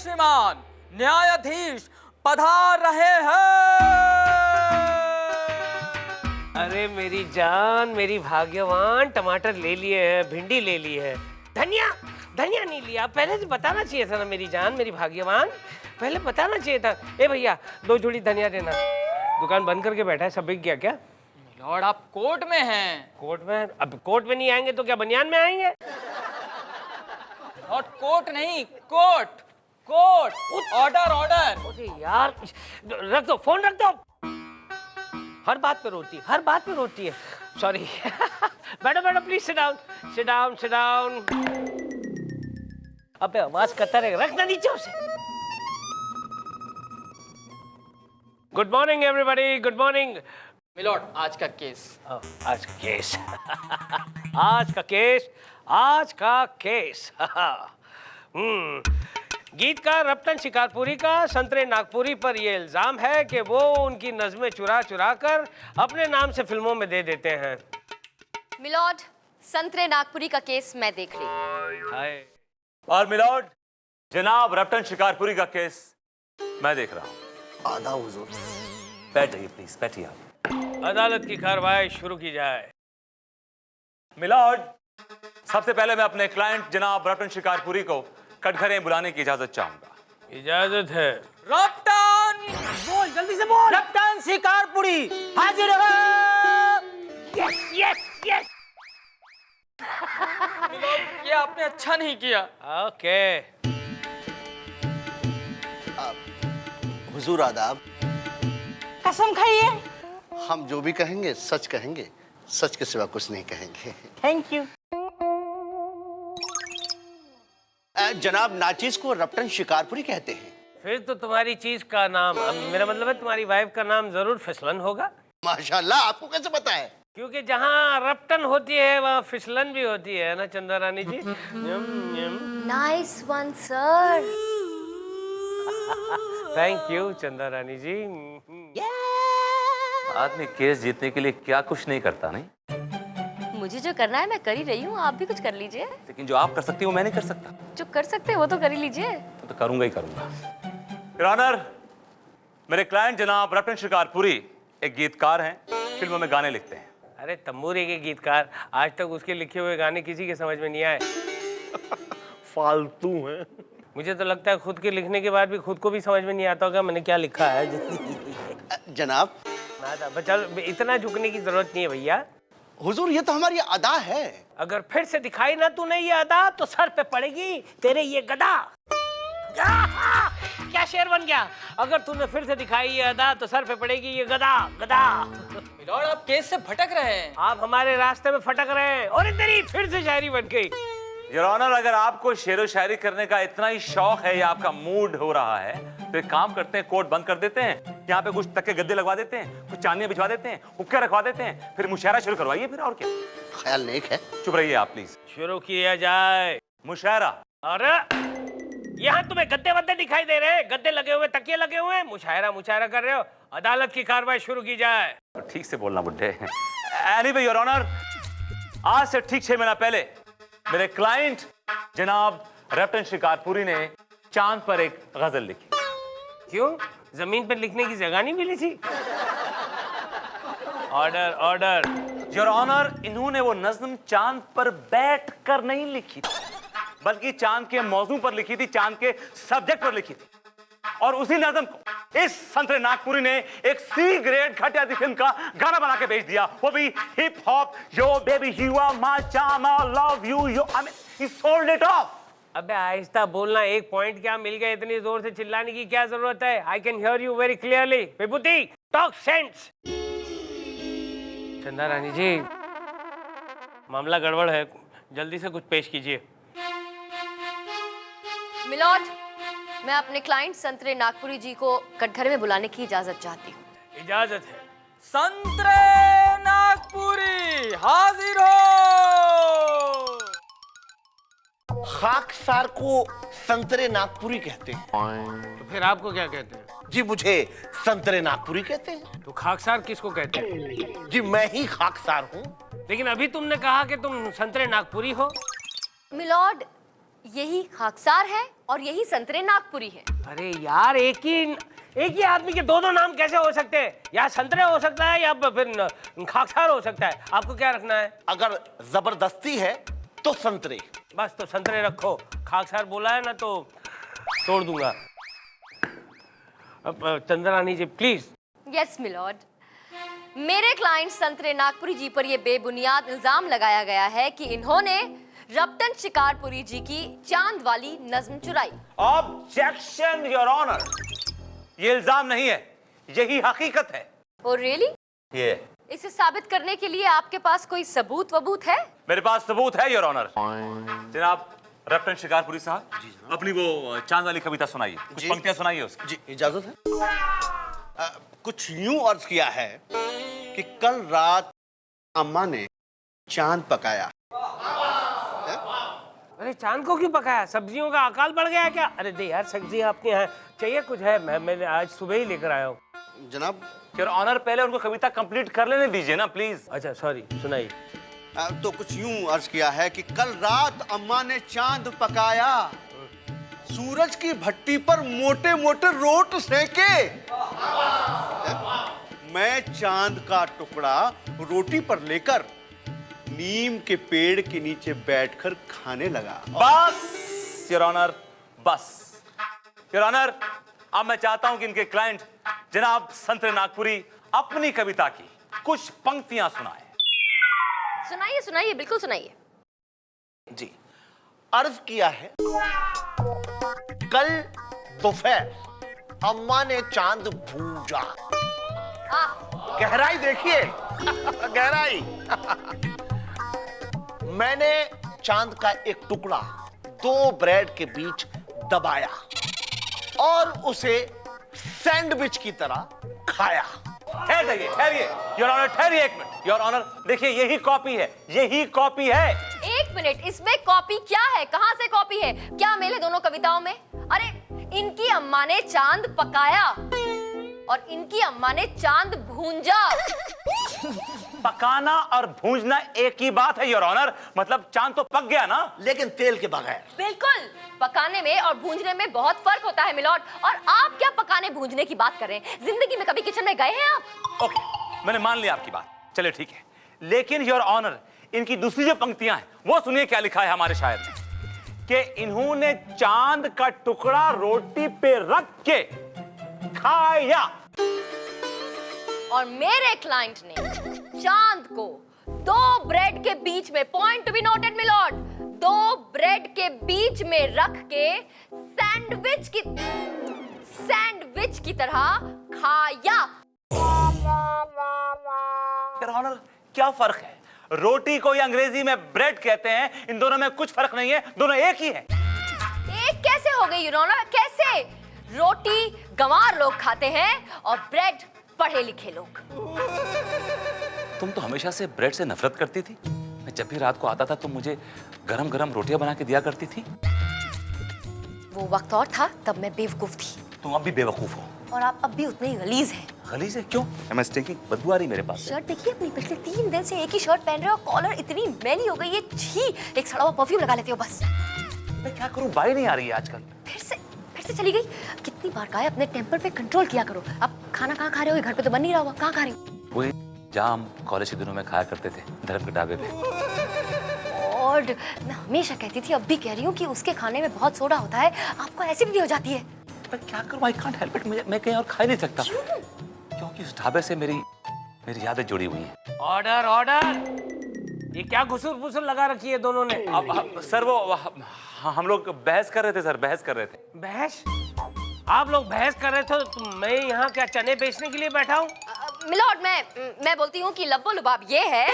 श्रीमान न्यायाधीश पधार रहे हैं। अरे मेरी जान, मेरी भाग्यवान, टमाटर ले लिए हैं, भिंडी ले ली है, धनिया धनिया नहीं लिया। पहले से बताना चाहिए था ना मेरी जान, मेरी भाग्यवान, पहले बताना चाहिए था। ए भैया 2 जोड़ी धनिया देना। दुकान बंद करके बैठा है, सब बिक गया क्या? लॉर्ड आप कोर्ट में हैं। कोर्ट में? अब कोर्ट में नहीं आएंगे तो क्या बनियान में आएंगे? और कोर्ट नहीं, कोर्ट कोर्ट, ऑर्डर ऑर्डर। अरे यार, रख दो फोन, रख दो। हर बात पे रोती है, हर बात पे रोती है। सॉरी। बैठो बैठो, please sit down, sit down, sit down. अबे आवाज करता रहेगा, रखना नीचे उसे। Good morning everybody, good morning. Milord आज का केस। आज का केस। आज का केस, आज का केस। गीतकार रप्टन शिकारपुरी का संतरे नागपुरी पर यह इल्जाम है कि वो उनकी नज़में चुरा चुरा कर अपने नाम से फिल्मों में दे देते हैं। मिलॉर्ड, संतरे नागपुरी का केस मैं देख रही हूँ। हाय। और मिलॉर्ड, जनाब रप्टन शिकारपुरी का केस मैं देख रहा हूँ। आधा हुजूर। बैठ जाइए प्लीज, बैठिए आप। अदालत की कार्रवाई शुरू की जाए। मिलॉर्ड, सबसे पहले मैं अपने क्लाइंट जनाब रप्टन शिकारपुरी को कटघरे बुलाने की इजाजत चाहूंगा। इजाजत है। रप्टन, बोल, जल्दी से बोल। रप्टन शिकारपुरी हाजिर हो। Yes yes yes. मिलॉर्ड ये आपने अच्छा नहीं किया। ओके। हुजूर आदाब। कसम खाइए। हम जो भी कहेंगे सच कहेंगे, सच के सिवा कुछ नहीं कहेंगे। Thank you. जनाब नाचीज को रप्टन शिकारपुरी कहते हैं। फिर तो तुम्हारी चीज का नाम, मेरा मतलब है तुम्हारी वाइफ का नाम जरूर फिसलन होगा। माशाल्लाह, आपको कैसे पता है? क्योंकि जहाँ रप्टन होती है वहाँ फिसलन भी होती है ना Chanda Rani ji. Nice one sir. Thank you Chanda Rani जी। आदमी केस जीतने के लिए क्या कुछ नहीं करता, नहीं? मुझे जो करना है मैं कर ही रही हूँ, आप भी कुछ कर लीजिए। लेकिन जो आप कर सकती हो मैं नहीं कर सकता। जो कर सकते हैं वो तो कर ही लीजिए। तो करूंगा ही करूंगा। योर ऑनर, मेरे क्लाइंट जनाब रप्टन शिकारपुरी एक गीतकार हैं, फिल्मों में गाने लिखते हैं। अरे तंबूरी के गीतकार, आज तक उसके लिखे हुए गाने किसी के समझ में नहीं आए। फालतू हैं। मुझे तो लगता है खुद के लिखने के बाद भी खुद को भी समझ में नहीं आता होगा मैंने क्या लिखा है। जनाब चल, इतना झुकने की जरूरत नहीं है भैया। हुजूर, ये तो हमारी अदा है। अगर फिर से दिखाई ना तूने ये अदा तो सर पे पड़ेगी तेरे ये गदा। क्या शेर बन गया। अगर तूने फिर से दिखाई ये अदा तो सर पे पड़ेगी ये गदा गदा। मिलॉर्ड आप केस से भटक रहे हैं। आप हमारे रास्ते में फटक रहे हैं। और तेरी फिर से शायरी बन गई। योर ऑनर, अगर आपको शेरो शायरी करने का इतना ही शौक है या आपका मूड हो रहा है तो एक काम करते हैं, कोर्ट बंद कर देते हैं, यहाँ पे कुछ तक्के गद्दे लगवा देते हैं, कुछ चांदियां बिछवा देते हैं, हुक्के रखवा देते हैं, फिर मुशायरा शुरू करवाइए फिर। और क्या ख्याल नेक है। चुप रहिए आप प्लीज। शुरू किया जाए मुशायरा। अरे यहाँ तुम्हें गद्दे वद्दे दिखाई दे रहे हैं, गद्दे लगे हुए, तकिए लगे हुए, मुशायरा मुशायरा कर रहे हो। अदालत की कार्रवाई शुरू की जाए। ठीक से बोलना बुड्ढे। एनीवे योर ऑनर, आज से ठीक 6 महीना पहले मेरे क्लाइंट जनाब रप्टन शिकारपुरी ने चांद पर एक गजल लिखी। क्यों, जमीन पर लिखने की जगह नहीं मिली थी? Order order. योर ऑनर, इन्होंने वो नज्म चांद पर बैठ कर नहीं लिखी थी, बल्कि चांद के मौजू पर लिखी थी, चांद के सब्जेक्ट पर लिखी थी। और उसी नज्म को इस संतरे नागपुरी ने एक सी ग्रेड घटिया सी फिल्म का गाना बना के भेज दिया, वो भी hip hop. Yo baby you are my charm, I love you, yo I mean he sold it off. अबे आहिस्ता बोलना, एक पॉइंट क्या मिल गया, इतनी जोर से चिल्लाने की क्या जरूरत है? I can hear you very clearly. Vibhuti talk sense. चंदा रानी जी, मामला गड़बड़ है, जल्दी से कुछ पेश कीजिए। मिलॉर्ड, मैं अपने क्लाइंट संतरे नागपुरी जी को कटघरे में बुलाने की इजाजत चाहती हूँ। इजाजत है। संतरे नागपुरी हाजिर हो। खाकसार को संतरे नागपुरी कहते हैं। तो फिर आपको क्या कहते हैं? जी मुझे संतरे नागपुरी कहते हैं। तो खाकसार किसको कहते हैं? जी मैं ही खाकसार हूँ। लेकिन अभी तुमने कहा कि तुम संतरे नागपुरी हो। मिलॉर्ड, यही खाकसार है और यही संतरे नागपुरी है। अरे यार, एक ही आदमी के दो नाम कैसे हो सकते हैं? या संतरे हो सकता है या फिर खाकसार हो सकता है। आपको क्या रखना है? अगर जबरदस्ती है तो संतरे। बस तो संतरे रखो। खाकसार बोला है ना तो तोड़ दूंगा। अब चंद्रानी जी प्लीज। यस मिलॉर्ड, मेरे क्लाइंट संतरे नागपुरी जी पर यह बेबुनियाद इल्जाम लगाया गया है कि इन्होंने रपटन शिकारपुरी जी की चांद वाली नज्म चुराई। ऑब्जेक्शन योर ऑनर, ये इल्जाम नहीं है, यही हकीकत है। Oh really? ये इसे साबित करने के लिए आपके पास कोई सबूत वबूत है? मेरे पास सबूत है योर ऑनर। जनाब रपटन शिकारपुरी साहब, अपनी वो चांद वाली कविता सुनाइए, कुछ जी। पंक्तियां सुनाइए उसकी। जी इजाजत है। कुछ यूं अर्ज किया है कि कल रात अम्मा ने चांद पकाया। अरे चांद को क्यों पकाया? सब्जियों का अकाल बढ़ गया क्या? अरे दे यार, सब्जी आपके यहाँ चाहिए कुछ है? मैंने आज सुबह ही लेकर आया हूँ। जनाब योर ऑनर पहले उनको कविता कंप्लीट कर लेने दीजिए ना प्लीज। अच्छा सॉरी, सुनाइए। तो कुछ यूं अर्ज किया है कि कल रात अम्मा ने चांद पकाया, सूरज की भट्टी पर मोटे मोटे रोट सेके, मैं चांद का टुकड़ा रोटी पर लेकर नीम के पेड़ के नीचे बैठकर खाने लगा। बस योर ऑनर, बस योर ऑनर, अब मैं चाहता हूं कि इनके क्लाइंट जनाब संतरे नागपुरी अपनी कविता की कुछ पंक्तियां सुनाए। सुनाइए सुनाइए, बिल्कुल सुनाइए। जी, अर्ज किया है कल दोपहर अम्मा ने चांद भूजा। गहराई देखिए गहराई। मैंने चांद का एक टुकड़ा दो ब्रेड के बीच दबाया और उसे सैंडविच की तरह खाया। ठहरिए योर ऑनर, ठहरिए एक मिनट। योर ऑनर देखिए, यही कॉपी है, यही कॉपी है। एक मिनट, इसमें कॉपी क्या है? कहां से कॉपी है? क्या मेले दोनों कविताओं में? अरे इनकी अम्मा ने चांद पकाया और इनकी अम्मा ने चांद भूंजा। पकाना और भूंजना एक ही बात है योर ऑनर, मतलब चांद तो पक गया ना। लेकिन तेल के बगैर। बिल्कुल, पकाने में और भूंजने में बहुत फर्क होता है मिलॉर्ड। और आप क्या पकाने भूंजने की बात कर रहे हैं? जिंदगी में कभी किचन में गए हैं आप? ओके, मैंने मान लिया आपकी बात, चलिए ठीक है। लेकिन योर ऑनर, इनकी दूसरी जो पंक्तियां हैं वो सुनिए क्या लिखा है हमारे शायर ने, कि इन्होंने चांद का टुकड़ा रोटी पे रख के खाया। और मेरे क्लाइंट ने चांद को दो ब्रेड के बीच में, point to be noted milord, दो ब्रेड के बीच में रख के सैंडविच की तरह खाया। योर ऑनर क्या फर्क है? रोटी को अंग्रेजी में ब्रेड कहते हैं, इन दोनों में कुछ फर्क नहीं है, दोनों एक ही है। एक कैसे हो गई योर ऑनर? कैसे? रोटी गंवार लोग खाते हैं और ब्रेड पढ़े लिखे लोग। तुम तो हमेशा से ब्रेड से नफरत करती थी। मैं जब भी रात को आता था तुम मुझे गरम गरम रोटियां बना के दिया करती थी। वो वक्त और था, तब मैं बेवकूफ थी। तुम अब भी बेवकूफ हो। और आप अब भी उतने ही गलीज हैं। गलीज है क्यों? एम आई स्टिंकिंग? बदबू आ रही मेरे पास। शर्ट देखिए अपनी, पिछले 3 दिन से एक ही शर्ट पहन रहे हो, कॉलर इतनी मैली हो गई है। छी, एक सड़ा हुआ परफ्यूम लगा लेते हो बस। मैं क्या करूं, बाई नहीं आ रही है आजकल। फिर से चली गई। कितनी बार कहा है अपने टेम्पर पे कंट्रोल किया करो। अब खाना कहाँ खा रहे हो? घर पे तो बन नहीं रहा हुआ। कहाँ खा रही हो? वही जाम कॉलेज के दिनों में खाया करते थे धर्म के ढाबे पे। और मैं हमेशा कहती थी, अब भी कह रही हूँ कि उसके खाने में बहुत सोडा होता है, आपको एसिडिटी हो जाती है। मैं क्या करूं, आई कांट हेल्प इट। मैं कहीं और खा नहीं सकता क्योंकि उस ढाबे से मेरी यादें जुड़ी हुई हैं। Order order. ये क्या घुसुर-फुसुर लगा रखी है दोनों ने? अब सर वो हम लोग बहस कर रहे थे सर, बहस कर रहे थे। बहस? आप लोग बहस कर रहे थे तो मैं यहाँ क्या चने बेचने के लिए बैठा हूँ? मिलॉर्ड, मैं बोलती हूँ कि लब्बो लुबाब ये है,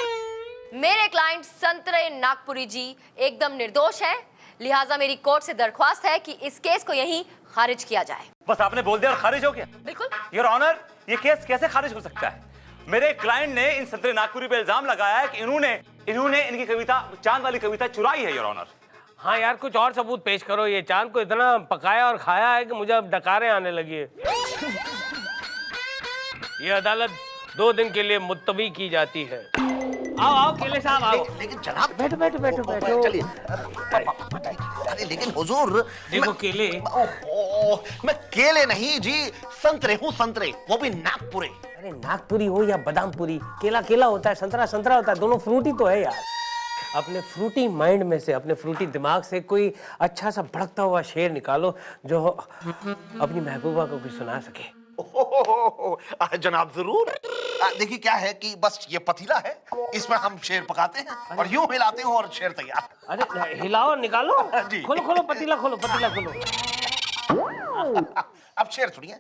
मेरे क्लाइंट संतरे नागपुरी जी एकदम निर्दोष है, लिहाजा मेरी कोर्ट से दरख्वास्त है कि इस केस को यहीं खारिज किया जाए। बस आपने बोल दिया और खारिज हो गया? बिल्कुल। योर ऑनर, ये केस कैसे खारिज हो सकता है? मेरे क्लाइंट ने इन संतरे नागपुरी पे इल्जाम लगाया है कि इन्होंने इनकी कविता, चांद वाली कविता चुराई है योर ऑनर। हाँ यार, कुछ और सबूत पेश करो। ये चांद को इतना पकाया और खाया है कि मुझे अब डकारें आने लगी है। ये अदालत 2 दिन के लिए मुलतवी की जाती है। आओ केले साहब आओ। लेकिन जनाब बैठो। चलिए अरे लेकिन हुजूर देखो केले। ओह, मैं केले नहीं जी, संतरे हूँ, संतरे, वो भी नागपुरे। अरे नागपुरी हो या बादामपुरी, केला केला होता है, संतरा संतरा होता है, दोनों फ्रूटी तो है यार। अपने फ्रूटी माइंड में से, अपने फ्रूटी दिमाग से कोई अच्छा सा भड़कता हुआ शेर निकालो जो अपनी महबूबा को भी सुना सके। जनाब जरूर। देखिए क्या है कि बस ये पतीला है, इसमें हम शेर पकाते हैं और यूं हिलाते हैं और शेर तैयार। अरे हिलाओ, निकालो, जी। खोलो खोलो पतीला खोलो, पतीला खोलो। अब शेर सुनिए,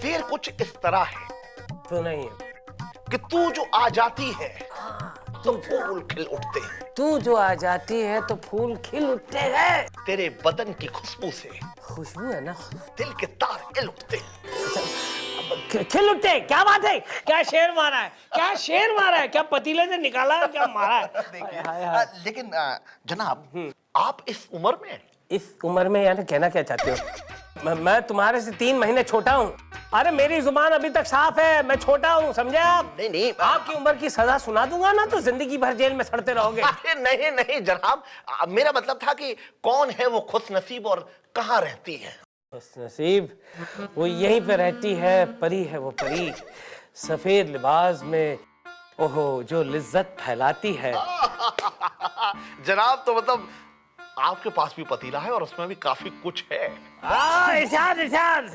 शेर कुछ इस तरह है तो नहीं है कि तू जो आ जाती है तो फूल खिल उठते हैं, तू जो आ जाती है तो फूल खिल उठते हैं। तेरे बदन की खुशबू से खुशबू है ना, दिल के तार हिल उठते हैं। खिल उठते, क्या बात है, क्या शेर मारा है, क्या शेर मारा है, क्या पतीले से निकाला है, क्या मारा है। देखिए लेकिन जनाब आप इस उम्र में, इस उम्र में यानी कहना क्या चाहते हो? मैं तुम्हारे से 3 महीने छोटा हूँ। अरे मेरी जुबान अभी तक साफ है, मैं छोटा हूँ, समझे आप? नहीं नहीं आपकी उम्र की सजा सुना दूंगा ना तो जिंदगी भर जेल में सड़ते रहोगे। अरे नहीं नहीं जनाब, मेरा मतलब था कि कौन है वो खुश नसीब और कहाँ रहती है? खुश नसीब वो यहीं पे रहती है, परी है वो परी, सफेद लिबास में, ओहो जो लिज्जत फैलाती है। जनाब तो मतलब आपके पास भी पतीला है और उसमें भी काफी कुछ है। इरशाद इरशाद,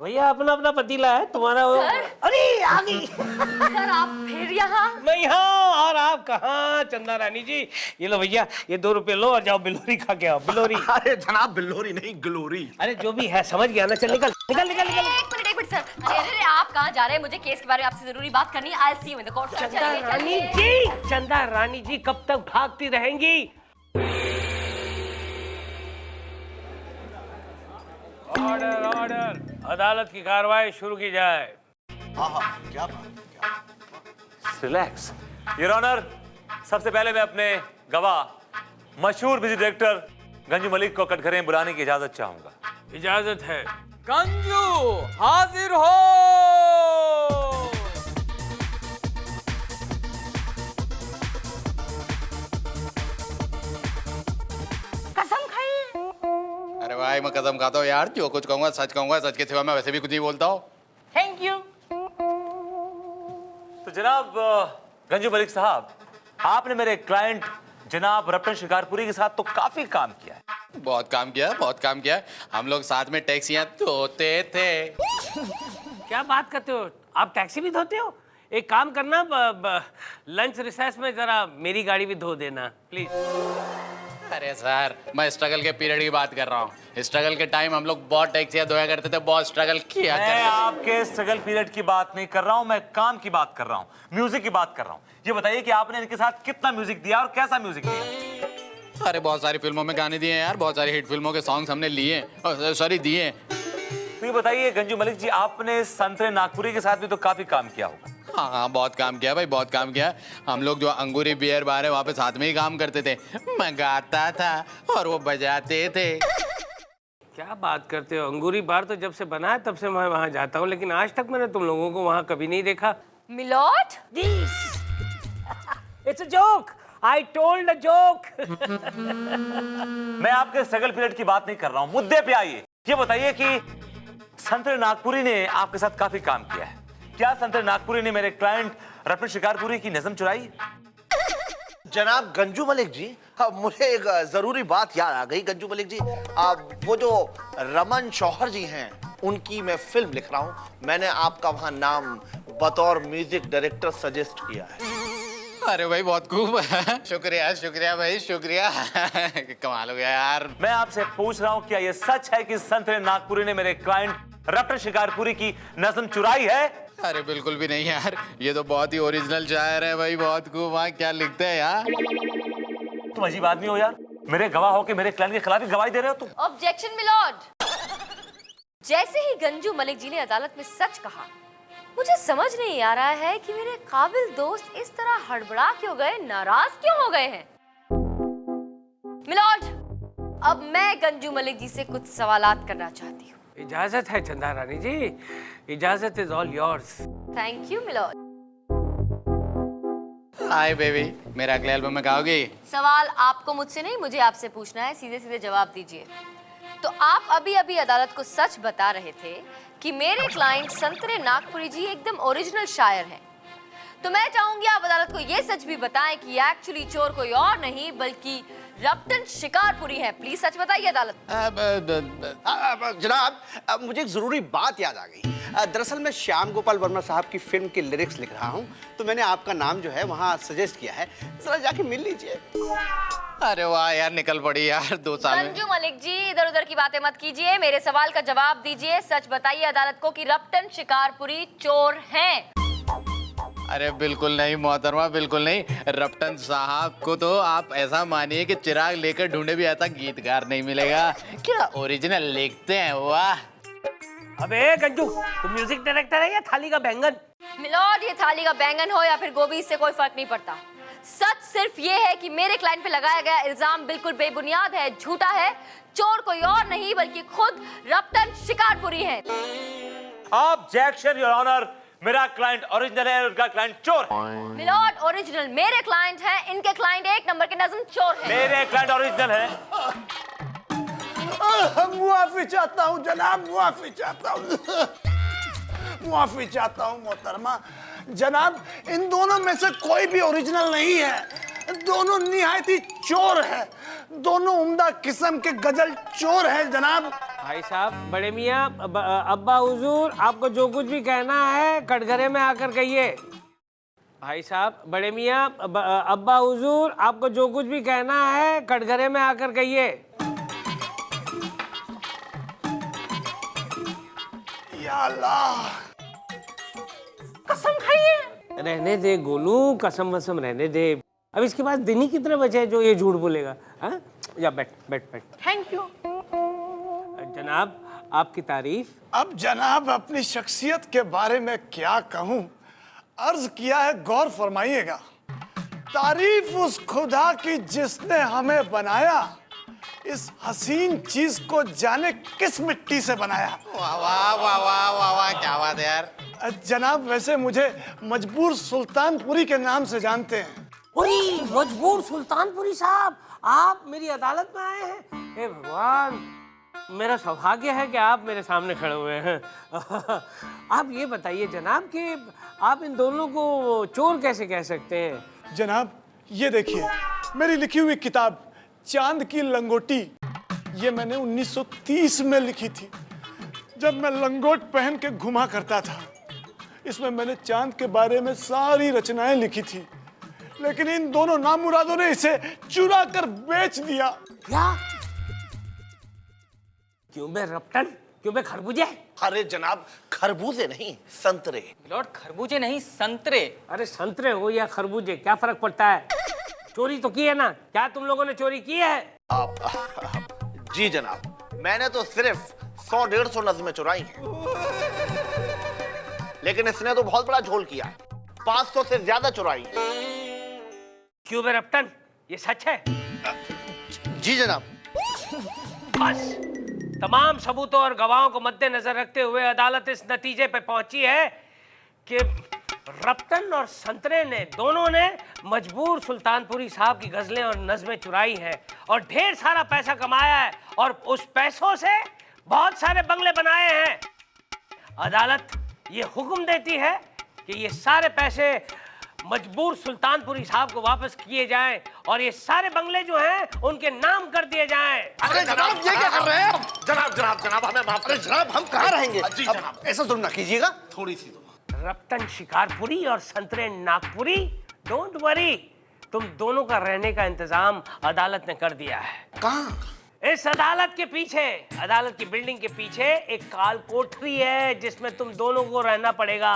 भैया अपना अपना पतीला है, तुम्हारा वो। अरे आ गई। सर आप फिर यहाँ? मैं यहाँ और आप कहाँ? चंदा रानी जी ये लो भैया, ये 2 रुपए लो और जाओ बिलोरी खा के आओ, बिलोरी। अरे जनाब बिल्लोरी नहीं ग्लोरी। अरे जो भी है समझ गया ना, चल निकल निकल निकल निकल। एक मिनट सर। अरे आप कहाँ जा रहे हैं? मुझे केस के बारे में आपसे जरूरी बात करनी है। आई सी यू इन द कोर्ट। चंदा रानी जी, चंदा रानी जी कब तक भागती रहेंगी? ऑर्डर ऑर्डर, अदालत की कार्रवाई शुरू की जाए। क्या बात। Relax your honour. सबसे पहले मैं अपने गवाह मशहूर म्यूजिक डायरेक्टर गंजू मलिक को कटघरे बुलाने की इजाजत चाहूंगा। इजाजत है। गंजू हाजिर हो। कसम खाइए। अरे भाई मैं कसम खाता हूँ यार, जो कुछ कहूंगा सच कहूंगा, सच के सिवा मैं वैसे भी कुछ नहीं बोलता हूँ। Thank you. तो जनाब गंजू मलिक साहब, आपने मेरे क्लाइंट जनाब रतन शिकारपुरी के साथ तो काफी काम किया है। बहुत काम किया, बहुत काम किया। हम लोग साथ में टैक्सियां धोते थे। क्या बात करते हो? आप टैक्सी भी धोते हो? एक काम करना, लंच रिसेस में जरा मेरी गाड़ी भी धो देना प्लीज। अरे सर मैं स्ट्रगल के पीरियड की बात कर रहा हूँ। स्ट्रगल के टाइम हम लोग बहुत टैक्सियां धोया करते थे, बहुत स्ट्रगल किया मैं करते थे। आपके स्ट्रगल पीरियड की बात नहीं कर रहा हूं, मैं काम की बात कर रहा हूं, म्यूजिक की बात कर रहा हूं। ये बताइए कि आपने इनके साथ कितना म्यूजिक दिया और कैसा म्यूजिक दिया? अरे बहुत सारी फिल्मों में गाने दिए हैं यार, बहुत सारी हिट फिल्मों के सॉन्ग्स हमने लिए, सॉरी दिए। तो ये बताइए गंजू मलिक जी, आपने संतरे नागपुरी के साथ भी तो काफी काम किया होगा। हाँ हाँ बहुत काम किया भाई, बहुत काम किया। हम लोग जो अंगूरी बियर बार है वहाँ पे साथ में ही काम करते थे। मैं गाता था और वो बजाते थे। क्या बात करते हो? अंगूरी बार तो जब से बना है तब से मैं वहां जाता हूँ, लेकिन आज तक मैंने तुम लोगों को वहां कभी नहीं देखा। Milord? It's a joke, I told a joke. मैं आपके स्ट्रगल पीरियड की बात नहीं कर रहा हूं, मुद्दे पे आइए। ये बताइए कि संतरे नागपुरी ने आपके साथ काफी काम किया है, क्या संतरे नागपुरी ने मेरे क्लाइंट रतन शिकारपुरी की नज़म चुराई? जनाब गंजू मलिक जी, मुझे एक जरूरी बात याद आ गई। गंजू मलिक जी, वो जो रमन शौहर जी हैं, उनकी मैं फिल्म लिख रहा हूँ। मैंने आपका वहां नाम बतौर म्यूजिक डायरेक्टर सजेस्ट किया है। अरे भाई बहुत खूब। शुक्रिया शुक्रिया भाई शुक्रिया। कमाल हो गया यार। मैं आपसे पूछ रहा हूं, क्या यह सच है कि संतरे नागपुरी ने मेरे क्लाइंट रतन शिकारपुरी की नज़म चुराई है? अरे बिल्कुल भी नहीं यार, ये तो बहुत ही ओरिजिनल शायर है भाई, बहुत खूब। वहाँ क्या लिखते हैं यार। तुम अजीब आदमी हो यार, मेरे गवाह हो के मेरे क्लाइंट के खिलाफ ही गवाही दे रहे हो तुम। Objection milord. जैसे ही गंजू मलिक जी ने अदालत में सच कहा, मुझे समझ नहीं आ रहा है कि मेरे काबिल दोस्त इस तरह हड़बड़ा क्यों गए, नाराज क्यों हो गए हैं। मिलॉर्ड, अब मैं गंजू मलिक जी से कुछ सवालात करना चाहती हूँ। इजाजत है चंदा रानी जी, इजाजत is all yours. Thank you milord. Hi baby, मेरा अगले एल्बम में गाओगी? सवाल आपको मुझसे नहीं, मुझे आपसे पूछना है, सीधे सीधे जवाब दीजिए। तो आप अभी अभी अदालत को सच बता रहे थे कि मेरे क्लाइंट संतरे नागपुरी जी एकदम ओरिजिनल शायर हैं। तो मैं चाहूंगी आप अदालत को ये सच भी बताएं कि एक्चुअली चोर कोई और नहीं बल्कि रप्टन शिकारपुरी है। प्लीज सच बताइए अदालत। जनाब, मुझे एक जरूरी बात याद आ गई। दरअसल मैं श्याम गोपाल वर्मा साहब की फिल्म के लिरिक्स लिख रहा हूँ, तो मैंने आपका नाम जो है वहाँ सजेस्ट किया है, जरा जाके मिल लीजिए। अरे वाह यार, निकल पड़ी यार 2 साल में। संजू मलिक जी, इधर उधर की बातें मत कीजिए, मेरे सवाल का जवाब दीजिए। सच बताइए अदालत को कि रप्टन शिकारपुरी चोर हैं। अरे बिल्कुल नहीं मोहतरमा, बिल्कुल नहीं। रप्टन साहब को तो आप ऐसा मानिए कि चिराग लेकर ढूंढे भी ऐसा गीतकार नहीं मिलेगा। क्या ओरिजिनल लिखते हैं, वाह। अबे गंजू, तुम म्यूजिक डायरेक्टर है या थाली का बैंगन? मिलॉर्ड, ये थाली का बैंगन हो या फिर गोभी, इससे कोई फर्क नहीं पड़ता। सच सिर्फ ये है कि मेरे क्लाइंट पे लगाया गया इल्जाम बिल्कुल बेबुनियाद है, झूठा है। चोर कोई और नहीं बल्कि खुद रप्टन शिकारपुरी है। ऑब्जेक्शन योर ऑनर, मेरा क्लाइंट ओरिजिनल है, उनका क्लाइंट चोर है। मिलॉर्ड, ओरिजिनल मेरे क्लाइंट हैं, इनके क्लाइंट 1 नंबर के नज्म चोर हैं। मेरे क्लाइंट ओरिजिनल है। मुआफी चाहता हूँ जनाब, मुआफी चाहता हूँ, मुआफी चाहता हूँ मोहतरमा। जनाब, इन दोनों में से कोई भी ओरिजिनल नहीं है। दोनों निहायती चोर है, दोनों उम्दा किस्म के गजल चोर है जनाब। भाई साहब, बड़े मियाँ, अब्बा हुजूर, आपको जो कुछ भी कहना है कटघरे में आकर कहिए। भाई साहब, बड़े मियाँ, अब्बा हुजूर, आपको जो कुछ भी कहना है कटघरे में आकर कहिए। या अल्लाह, कसम खाइए। रहने दे गोलू, कसम वसम रहने दे। अब इसके बाद दिन ही कितने बचे हैं जो ये झूठ बोलेगा? हाँ, या बैठ बैठ बैठ। Thank you. जनाब, आपकी तारीफ। अब जनाब अपनी शख्सियत के बारे में क्या कहूँ, अर्ज किया है, गौर फरमाइएगा। तारीफ उस खुदा की जिसने हमें बनाया, इस हसीन चीज को जाने किस मिट्टी से बनाया। वाह वाह वाह वाह वाह वाह, क्या बात है यार। जनाब, वैसे मुझे मजबूर सुल्तानपुरी के नाम से जानते हैं। ओरी मजबूर सुल्तानपुरी साहब, आप मेरी अदालत में आए हैं। हे भगवान, मेरा सौभाग्य है कि आप मेरे सामने खड़े हुए हैं। आप ये बताइए जनाब कि आप इन दोनों को चोर कैसे कह सकते हैं? जनाब, ये देखिए मेरी लिखी हुई किताब चांद की लंगोटी, ये मैंने 1930 में लिखी थी, जब मैं लंगोट पहन के घुमा करता था। इसमें मैंने चांद के बारे में सारी रचनाएं लिखी थी, लेकिन इन दोनों नामुरादों ने इसे चुरा कर बेच दिया। क्या? क्यों बे रप्टन, क्यों बे खरबूजे? अरे जनाब, खरबूजे नहीं, संतरे। लॉर्ड, खरबूजे नहीं संतरे। अरे संतरे हो या खरबूजे, क्या फर्क पड़ता है? चोरी तो की है ना? क्या तुम लोगों ने चोरी की है? जी जनाब, मैंने तो सिर्फ 100-150 नज़्में चुराई हैं, लेकिन इसने तो बहुत बड़ा झोल किया, 500 से ज्यादा चुराई है। क्यों बे रप्टन, ये सच है? जी जनाब। बस तमाम सबूतों और गवाहों को मद्देनजर रखते हुए अदालत इस नतीजे पर पहुंची है कि रप्टन और संतरे ने दोनों ने मजबूर सुल्तानपुरी साहब की गजलें और नज़में चुराई हैं और ढेर सारा पैसा कमाया है और उस पैसों से बहुत सारे बंगले बनाए हैं। अदालत ये हुक्म देती है कि ये सारे पैसे मजबूर सुल्तानपुरी साहब को वापस किए जाएं और ये सारे बंगले जो हैं उनके नाम कर दिए जाएं। अरे जनाब, ये क्या कर रहे हैं? जनाब हमें माफ करें। जनाब, हम कहाँ रहेंगे? जी जनाब। ऐसा जुल्म ना कीजिएगा। थोड़ी सी तो रप्टन शिकारपुरी और संतरे नागपुरी, डोंट वरी, तुम दोनों का रहने का इंतजाम अदालत ने कर दिया है। कहाँ? इस अदालत के पीछे, अदालत की बिल्डिंग के पीछे एक काल कोठरी है जिसमें तुम दोनों को रहना पड़ेगा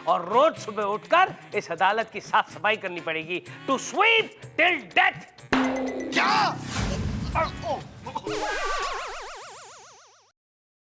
और रोज सुबह उठकर इस अदालत की साफ सफाई करनी पड़ेगी, टू स्वीप टिल डेथ। क्या?